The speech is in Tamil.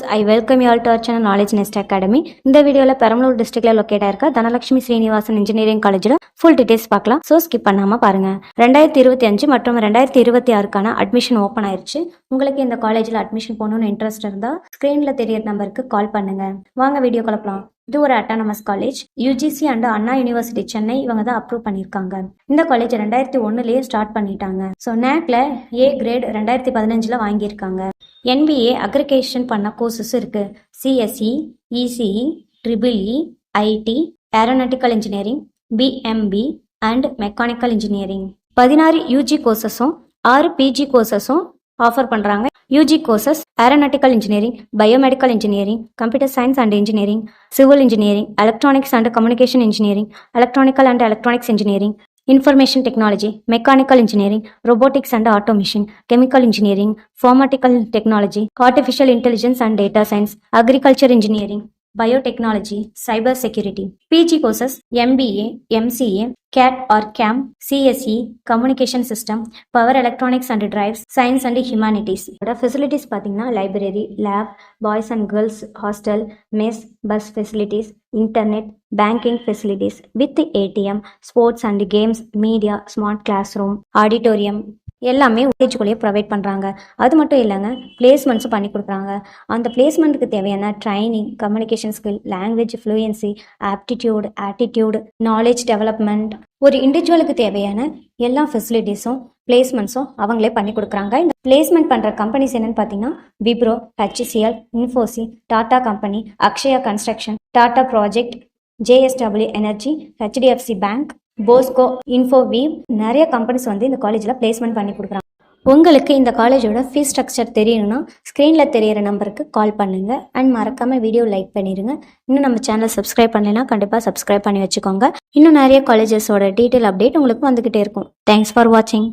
I welcome you all to our channel Knowledge Nest Academy. இந்த வீடியோல பெரம்பலூர் டிஸ்ட்ரிக்ட்ல லொகேட் ஆயிருக்க தனலட்சுமி ஸ்ரீனிவாசன் இன்ஜினியரிங் காலேஜோட ஃபுல் டீடைல்ஸ் பார்க்கலாம். ஸோ ஸ்கிப் பண்ணாம பாருங்க. 2025 மற்றும் 2026க்கான அட்மிஷன் ஓப்பன் ஆயிருச்சு. உங்களுக்கு இந்த காலேஜில் அட்மிஷன் போகணும்னு இன்ட்ரெஸ்ட் இருந்தா ஸ்கிரீன்ல தெரியற நம்பருக்கு கால் பண்ணுங்க. வாங்க வீடியோ கலப்பலாம். இது ஒரு autonomous college. UGC and Anna university Chennai இவங்க தான் அப்ரூவ் பண்ணியிருக்காங்க. இந்த காலேஜ் 2001லயே ஸ்டார்ட் பண்ணிட்டாங்க. ஸோ நேக்ல ஏ கிரேட் 2015ல் வாங்கியிருக்காங்க. NBA அக்ரிகேஷன் பண்ண கோர்சஸ் இருக்கு. CSE, ECE, EEE, IT, aeronautical engineering, BMB and mechanical engineering. 16 UG கோர்சஸும் 6 பிஜி கோர்சஸும் ஆஃபர் பண்றாங்க. UG courses aeronautical engineering, biomedical engineering, computer science and engineering, civil engineering, electronics and communication engineering, electronical and electronics engineering, information technology, mechanical engineering, robotics and automation, chemical engineering, pharmaceutical technology, artificial intelligence and data science, agriculture engineering, biotechnology, cyber security. PG courses MBA, MCA, CAT or CAM, CSE, communication system, power electronics and drives, science and humanities. Facilities பார்த்தீங்கன்னா library, lab, boys and girls hostel, mess, bus facilities, internet, banking facilities with ATM, sports and games, media, smart classroom, auditorium எல்லாமே காலேஜுக்குள்ளேயே ப்ரொவைட் பண்ணுறாங்க. அது மட்டும் இல்லைங்க, பிளேஸ்மெண்ட்ஸும் பண்ணி கொடுக்குறாங்க. அந்த பிளேஸ்மெண்ட்டுக்கு தேவையான training, communication skill, language fluency, aptitude, attitude, knowledge development, ஒரு இண்டிவிஜுவலுக்கு தேவையான எல்லா ஃபெசிலிட்டிஸும் பிளேஸ்மெண்ட்ஸும் அவங்களே பண்ணி கொடுக்குறாங்க. இந்த பிளேஸ்மெண்ட் பண்ணுற கம்பெனிஸ் என்னன்னு பார்த்தீங்கன்னா Wipro, HCL, Infosys, Tata company, Akshaya construction, Tata project, JSW energy, HDFC bank, Posco, இன்ஃபோவீவ், நிறைய கம்பெனிஸ் இந்த காலேஜில் பிளேஸ்மெண்ட் பண்ணி கொடுக்குறாங்க. உங்களுக்கு இந்த காலேஜோட ஃபீஸ் ஸ்ட்ரக்சர் தெரியணும்னா ஸ்க்ரீனில் தெரியற நம்பருக்கு கால் பண்ணுங்க. அண்ட் மறக்காம வீடியோ லைக் பண்ணிடுங்க. இன்னும் நம்ம சேனல் சப்ஸ்கிரைப் பண்ணலைன்னா கண்டிப்பாக சப்ஸ்கிரைப் பண்ணி வச்சுக்கோங்க. இன்னும் நிறைய காலேஜஸோட டீட்டெயில் அப்டேட் உங்களுக்கு வந்துகிட்டே இருக்கும். தேங்க்ஸ் ஃபார் வாட்சிங்.